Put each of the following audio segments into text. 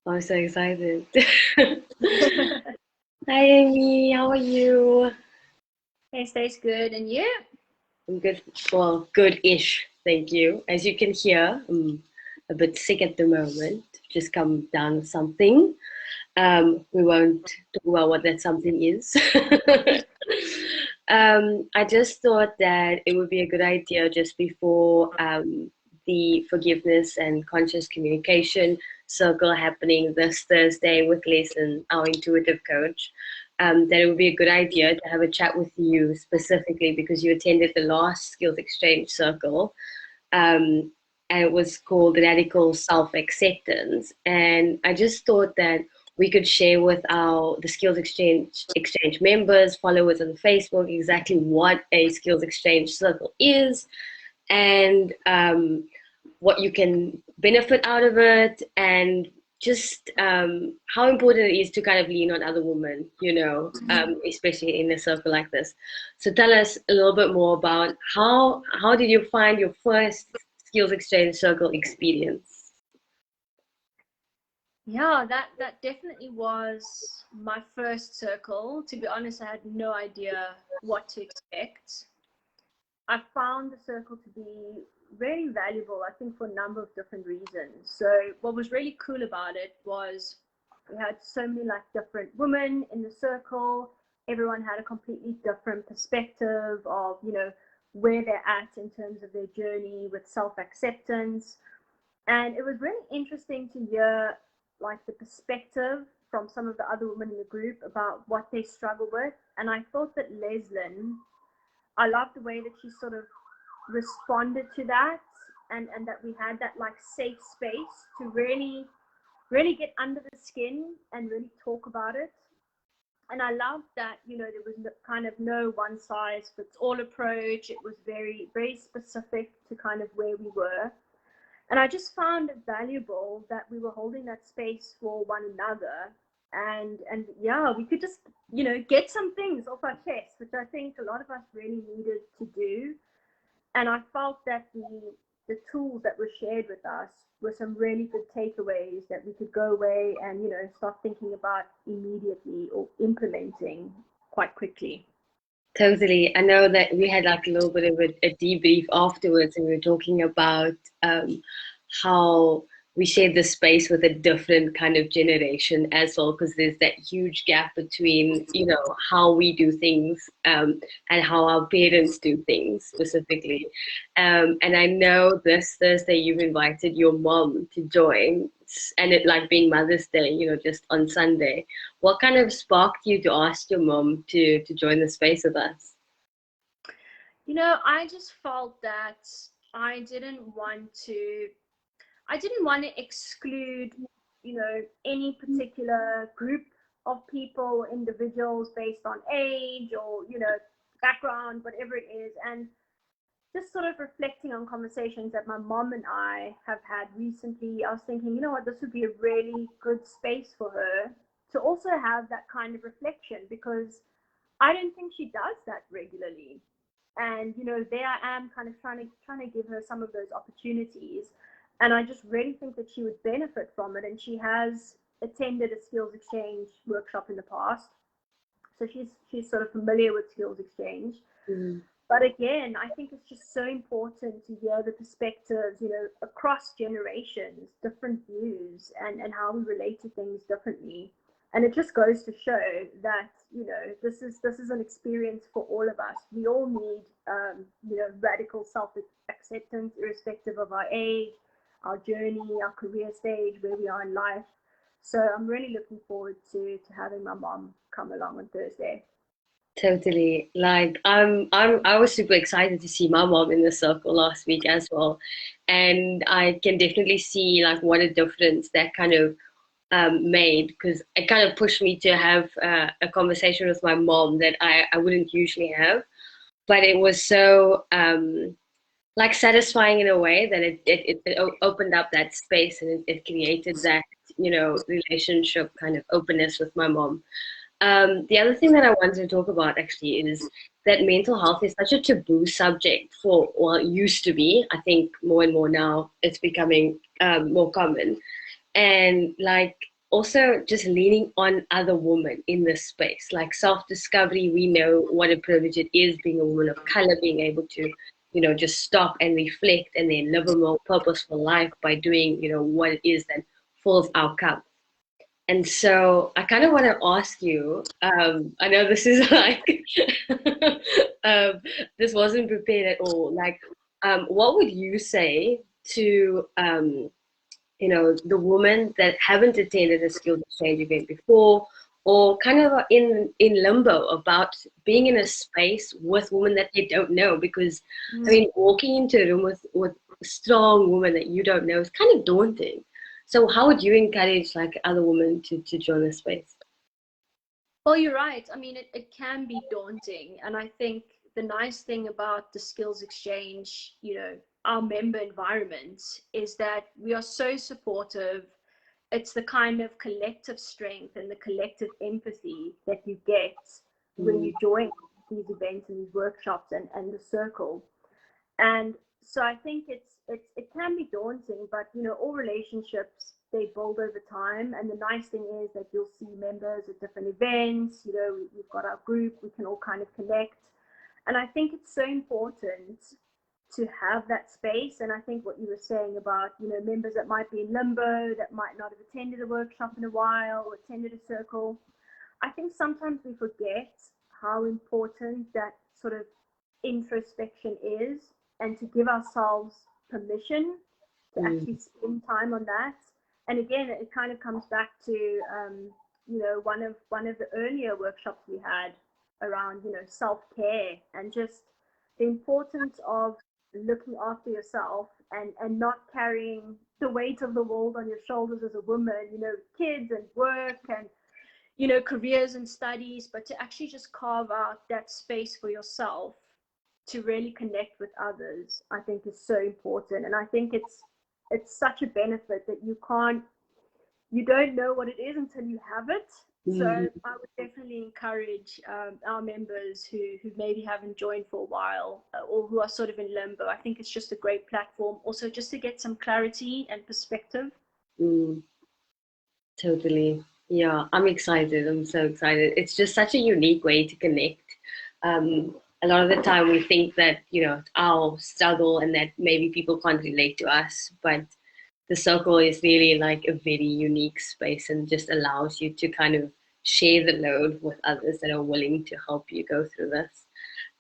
I'm so excited. Hi, Amy. How are you? Hey, stays good. And you? I'm good. Well, good-ish. Thank you. As you can hear, I'm a bit sick at the moment. Just come down with something. We won't talk about what that something is. I just thought that it would be a good idea just before the forgiveness and conscious communication circle happening this Thursday with Leslie, our intuitive coach, that it would be a good idea to have a chat with you specifically because you attended the last skills exchange circle. And it was called Radical Self-Acceptance. And I just thought that we could share with our the skills exchange members, followers on Facebook, exactly what a skills exchange circle is, and what you can benefit out of it, and just how important it is to kind of lean on other women, especially in a circle like this. So tell us a little bit more about how did you find your first skills exchange circle experience? Yeah, that definitely was my first circle. To be honest, I had no idea what to expect. I found the circle to be very valuable, I think, for a number of different reasons. So what was really cool about it was we had so many like different women in the circle. Everyone had a completely different perspective of, where they're at in terms of their journey with self-acceptance. And it was really interesting to hear like the perspective from some of the other women in the group about what they struggle with. And I thought that Leslyn, I loved the way that she sort of responded to that, and that we had that like safe space to really get under the skin and really talk about it. And I loved that, there was kind of no one size fits all approach. It was very, very specific to kind of where we were. And I just found it valuable that we were holding that space for one another. And yeah, we could just, get some things off our chest, which I think a lot of us really needed to do. And I felt that the tools that were shared with us were some really good takeaways that we could go away and, start thinking about immediately or implementing quite quickly. Totally. I know that we had like a little bit of a debrief afterwards, and we were talking about how we share the space with a different kind of generation as well, because there's that huge gap between, how we do things and how our parents do things specifically. And I know this Thursday you've invited your mom to join, and it like being Mother's Day, just on Sunday. What kind of sparked you to ask your mom to join the space with us? I just felt that I didn't want to I didn't want to exclude, any particular group of people, individuals based on age or, background, whatever it is. And just sort of reflecting on conversations that my mom and I have had recently, I was thinking, what, this would be a really good space for her to also have that kind of reflection, because I don't think she does that regularly. And there I am kind of trying to give her some of those opportunities, and I just really think that she would benefit from it. And she has attended a skills exchange workshop in the past, so she's sort of familiar with skills exchange. Mm. But again, I think it's just so important to hear the perspectives, across generations, different views, and how we relate to things differently. And it just goes to show that, this is an experience for all of us. We all need, radical self-acceptance, irrespective of our age, our journey, our career stage, where we are in life. So I'm really looking forward to having my mom come along on Thursday. Totally. Like I was super excited to see my mom in the circle last week as well. And I can definitely see like what a difference that kind of made, because it kind of pushed me to have a conversation with my mom that I wouldn't usually have. But it was so like satisfying in a way that it opened up that space, and it created that, relationship kind of openness with my mom. The other thing that I wanted to talk about actually is that mental health is such a taboo subject for, well, it used to be. I think more and more now it's becoming more common. And like also just leaning on other women in this space, like self-discovery. We know what a privilege it is being a woman of color, being able to, just stop and reflect and then live a more purposeful life by doing, what it is that fills our cup. And so I kind of want to ask you, I know this is like, um, this wasn't prepared at all. Like, what would you say to, the women that haven't attended a skills exchange event before, or kind of are in limbo about being in a space with women that they don't know? Because, I mean, walking into a room with strong women that you don't know is kind of daunting. So how would you encourage like other women to join the space? Well, you're right. I mean, it can be daunting. And I think the nice thing about the skills exchange, our member environment, is that we are so supportive. It's the kind of collective strength and the collective empathy that you get when you join these events and these workshops and the circle. And so I think it can be daunting, but all relationships, they build over time. And the nice thing is that you'll see members at different events. We've got our group, we can all kind of connect. And I think it's so important to have that space. And I think what you were saying about members that might be in limbo, that might not have attended a workshop in a while or attended a circle, I think sometimes we forget how important that sort of introspection is, and to give ourselves permission to actually spend time on that. And again, it kind of comes back to one of the earlier workshops we had around self-care and just the importance of looking after yourself and not carrying the weight of the world on your shoulders as a woman, kids and work and careers and studies, but to actually just carve out that space for yourself to really connect with others, I think is so important. And I think it's such a benefit that you don't know what it is until you have it. So I would definitely encourage our members who maybe haven't joined for a while or who are sort of in limbo. I think it's just a great platform also just to get some clarity and perspective. Totally. Yeah, I'm excited. I'm so excited. It's just such a unique way to connect. A lot of the time we think that, our struggle and that maybe people can't relate to us, but the circle is really like a very unique space and just allows you to kind of share the load with others that are willing to help you go through this.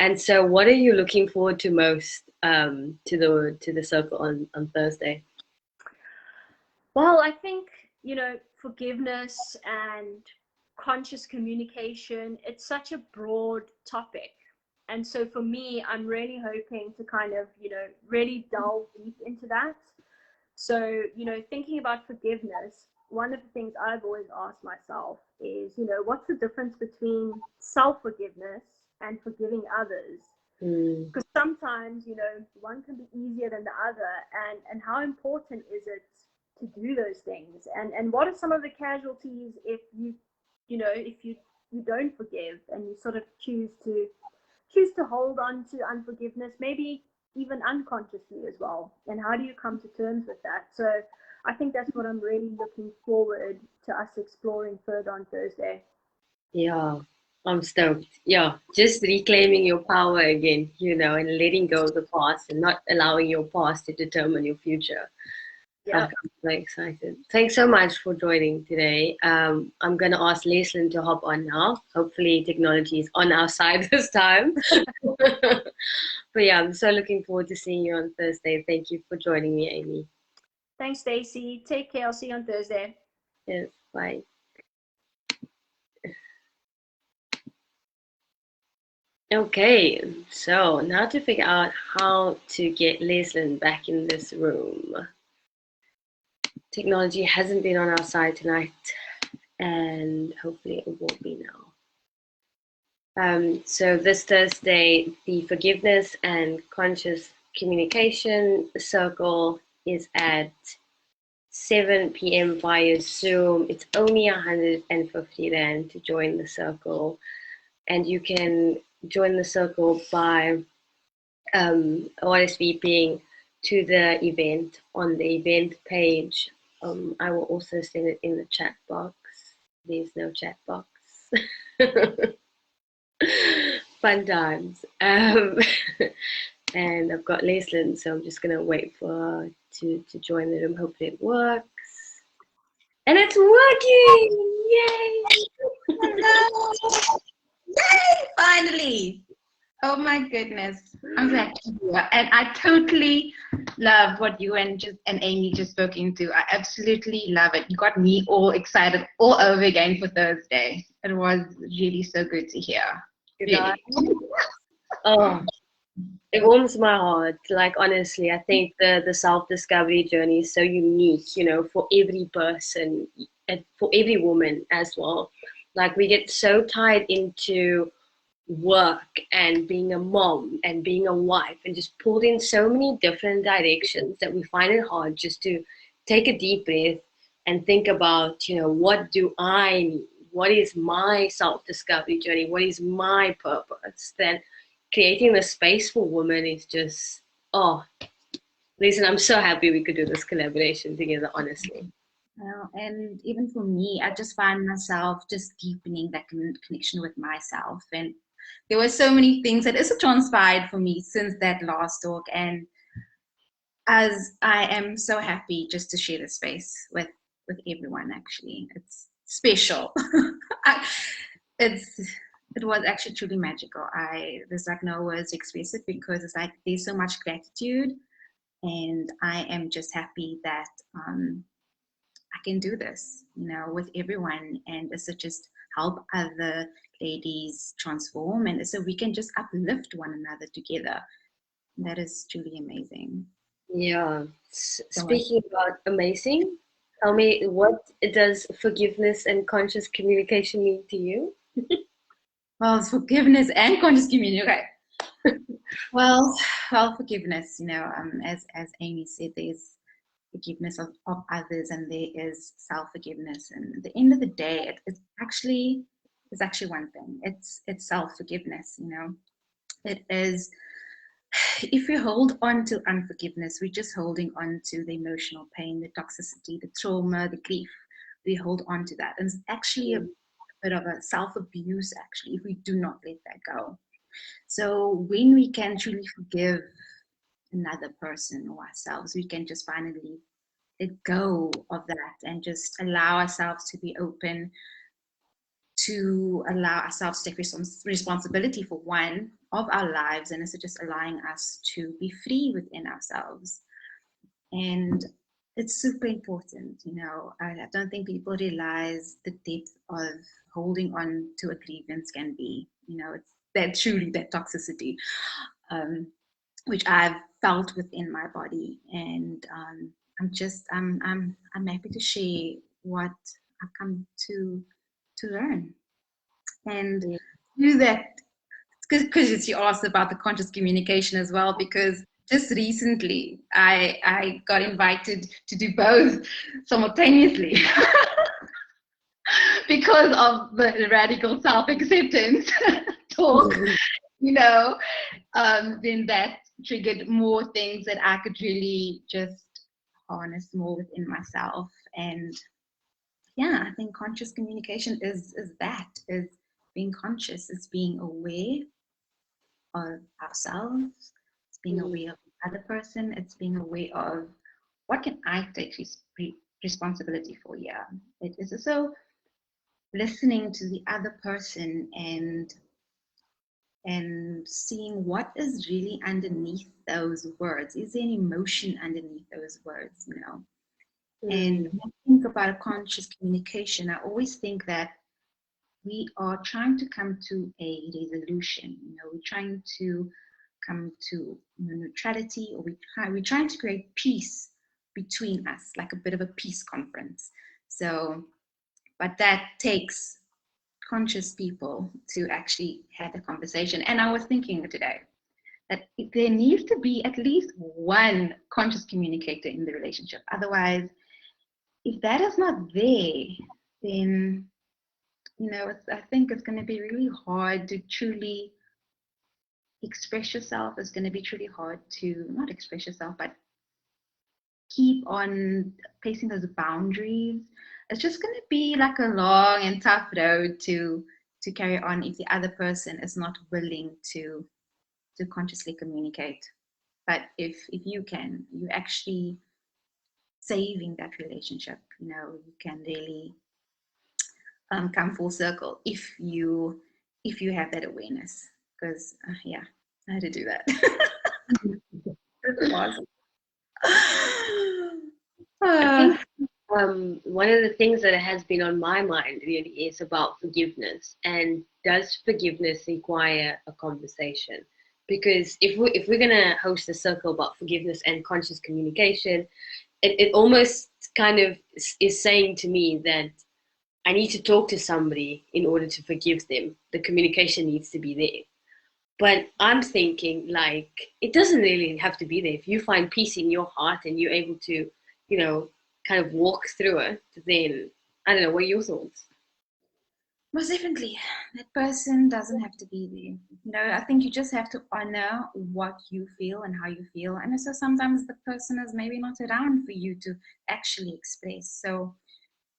And so what are you looking forward to most to the circle on Thursday? Well, I think, forgiveness and conscious communication, it's such a broad topic. And so for me, I'm really hoping to kind of, really delve deep into that. So, thinking about forgiveness, one of the things I've always asked myself is, what's the difference between self-forgiveness and forgiving others? Because sometimes, one can be easier than the other. And how important is it to do those things? And what are some of the casualties if you don't forgive and you sort of choose to hold on to unforgiveness, maybe even unconsciously as well? And how do you come to terms with that? So I think that's what I'm really looking forward to us exploring further on Thursday. Yeah, I'm stoked. Yeah, just reclaiming your power again, and letting go of the past and not allowing your past to determine your future. Yeah. I'm very excited. Thanks so much for joining today. I'm going to ask Leslin to hop on now. Hopefully technology is on our side this time. But yeah, I'm so looking forward to seeing you on Thursday. Thank you for joining me, Amy. Thanks, Stacey. Take care. I'll see you on Thursday. Yes, bye. Okay, so now to figure out how to get Leslin back in this room. Technology hasn't been on our side tonight, and hopefully it will be now. So this Thursday, the Forgiveness and Conscious Communication Circle is at 7 p.m. via Zoom. It's only 150 Rand to join the circle. And you can join the circle by RSVPing to the event on the event page I will also send it in the chat box. There's no chat box. Fun times. And I've got Leslyn, so I'm just gonna wait for her to join the room. Hopefully it works. And it's working! Hello! Yay! Finally! Oh my goodness. I'm glad to hear. And I totally love what you and Amy just spoke into. I absolutely love it. You got me all excited all over again for Thursday. It was really so good to hear. Really. Oh, it warms my heart. Like, honestly, I think the self-discovery journey is so unique, you know, for every person and for every woman as well. Like, we get so tied into work and being a mom and being a wife and just pulled in so many different directions that we find it hard just to take a deep breath and think about, you know, what do I need? What is my self-discovery journey? What is my purpose? Then creating the space for women is just, oh, listen, I'm so happy we could do this collaboration together, honestly. Well, and even for me, I just find myself just deepening that connection with myself. And there were so many things that has transpired for me since that last talk. And as I am so happy just to share the space with everyone, actually. It's special. It was actually truly magical. There's like no words to express it, because it's like there's so much gratitude, and I am just happy that I can do this, you know, with everyone, and it's to just help other ladies transform, and so we can just uplift one another together. That is truly amazing. Yeah. Speaking about amazing, tell me, what does forgiveness and conscious communication mean to you? Well, it's forgiveness and conscious communication. Okay. Well, forgiveness. You know, as Amy said, there's forgiveness of others, and there is self-forgiveness. And at the end of the day, it's actually one thing. It's self-forgiveness. You know, it is. If we hold on to unforgiveness, we're just holding on to the emotional pain, the toxicity, the trauma, the grief. We hold on to that, and it's actually a bit of a self-abuse, actually, if we do not let that go. So when we can truly forgive another person or ourselves, we can just finally let go of that and just allow ourselves to be open, to allow ourselves to take responsibility for one of our lives, and it's just allowing us to be free within ourselves. And it's super important, you know. I don't think people realize the depth of holding on to a grievance can be, you know. It's that truly that toxicity, which I've felt within my body. And I'm happy to share what I've come to learn. And do that, because you asked about the conscious communication as well, because just recently I got invited to do both simultaneously because of the radical self-acceptance talk, you know. Then that triggered more things that I could really just harness more within myself. And yeah, I think conscious communication is being conscious, is being aware of ourselves, it's being aware of the other person, it's being aware of what can I take responsibility for. Yeah, it is also listening to the other person and seeing what is really underneath those words. Is there an emotion underneath those words, you know? And when I think about conscious communication, I always think that we are trying to come to a resolution. You know, we're trying to come to neutrality, or we're trying to create peace between us, like a bit of a peace conference. So, but that takes conscious people to actually have a conversation. And I was thinking today that there needs to be at least one conscious communicator in the relationship. Otherwise, if that is not there, then, you know, I think it's going to be really hard to truly express yourself. It's going to be truly hard to not express yourself, but keep on placing those boundaries, it's just going to be like a long and tough road to carry on if the other person is not willing to consciously communicate. But if you can, you actually saving that relationship. You know, you can really come full circle if you have that awareness. Because yeah, I had to do that. It's awesome. I think one of the things that has been on my mind really is about forgiveness, and does forgiveness require a conversation? Because if we're gonna host a circle about forgiveness and conscious communication, it almost kind of is saying to me that I need to talk to somebody in order to forgive them. The communication needs to be there. But I'm thinking, like, it doesn't really have to be there. If you find peace in your heart and you're able to, you know, kind of walk through it, then I don't know, what are your thoughts? Most definitely, that person doesn't have to be there. You know, I think you just have to honor what you feel and how you feel. And so sometimes the person is maybe not around for you to actually express. So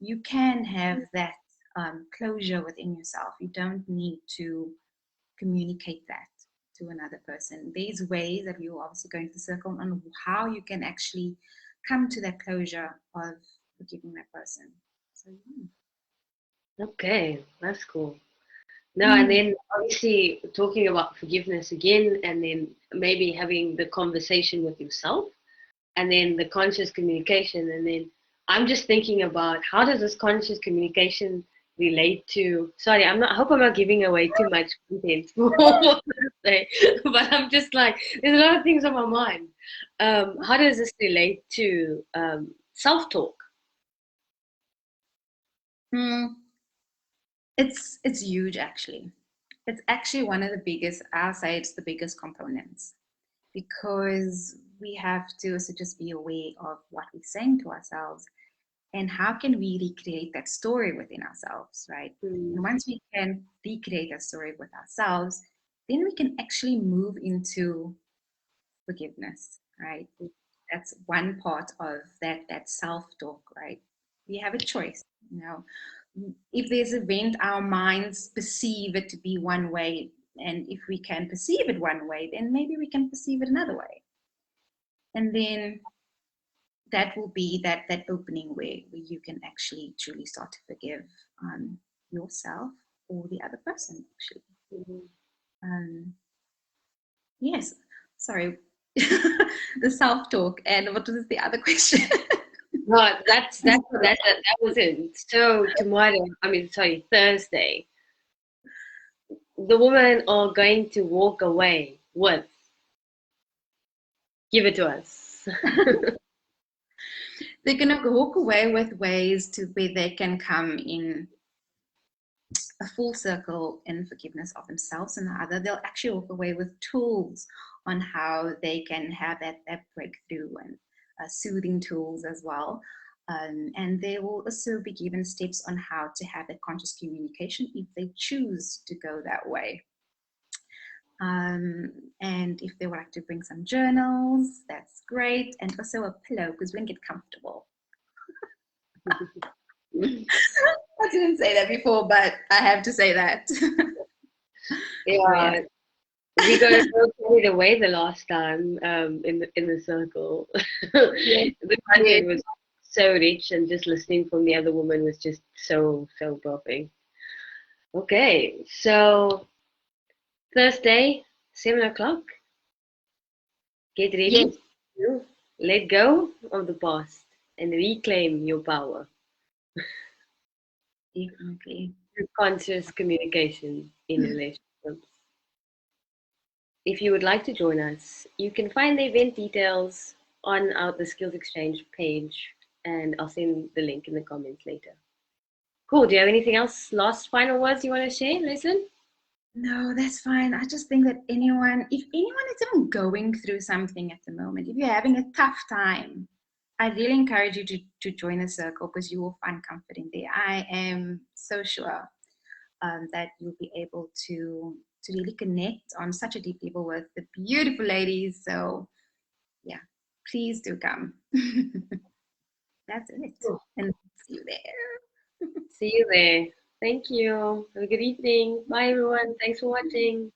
you can have that closure within yourself. You don't need to communicate that to another person. There's ways that we will obviously go into the circle on how you can actually come to that closure of forgiving that person. So yeah. Okay, that's cool. No, and then obviously talking about forgiveness again, and then maybe having the conversation with yourself, and then the conscious communication, and then I'm just thinking about how does this conscious communication relate to, sorry, I hope I'm not giving away too much content for Thursday, but I'm just like, there's a lot of things on my mind. How does this relate to self-talk? It's huge actually. It's actually one of the biggest, I'll say it's the biggest components, because we have to also just be aware of what we're saying to ourselves and how can we recreate that story within ourselves, right? And once we can recreate that story with ourselves, then we can actually move into forgiveness, right? That's one part of that self-talk, right? We have a choice, you know. If there's an event, our minds perceive it to be one way, and if we can perceive it one way, then maybe we can perceive it another way. And then that will be that opening where you can actually truly start to forgive yourself or the other person, actually. Yes, sorry. The self-talk. And what was the other question? No, that was it. So tomorrow, sorry, Thursday, the women are going to walk away with. Give it to us. They're going to walk away with ways to where they can come in a full circle in forgiveness of themselves and the other. They'll actually walk away with tools on how they can have that breakthrough, and soothing tools as well. And they will also be given steps on how to have that conscious communication if they choose to go that way. And if they would like to bring some journals, that's great. And also a pillow, because we can get comfortable. I didn't say that before, but I have to say that. Yeah, we got so carried away the last time in the circle. The content was so rich, and just listening from the other woman was just so perfect. Okay, so Thursday, 7 o'clock. Get ready to let go of the past and reclaim your power. Definitely. Through conscious communication in relationships. If you would like to join us, you can find the event details on the Skills Exchange page, and I'll send the link in the comments later. Cool. Do you have anything else? Last final words you want to share, Listen? No, that's fine. I just think that if anyone is even going through something at the moment, if you're having a tough time, I really encourage you to join the circle, because you will find comfort in there. I am so sure that you'll be able to really connect on such a deep level with the beautiful ladies. So yeah, please do come. That's it. And see you there. See you there. Thank you. Have a good evening. Bye, everyone. Thanks for watching.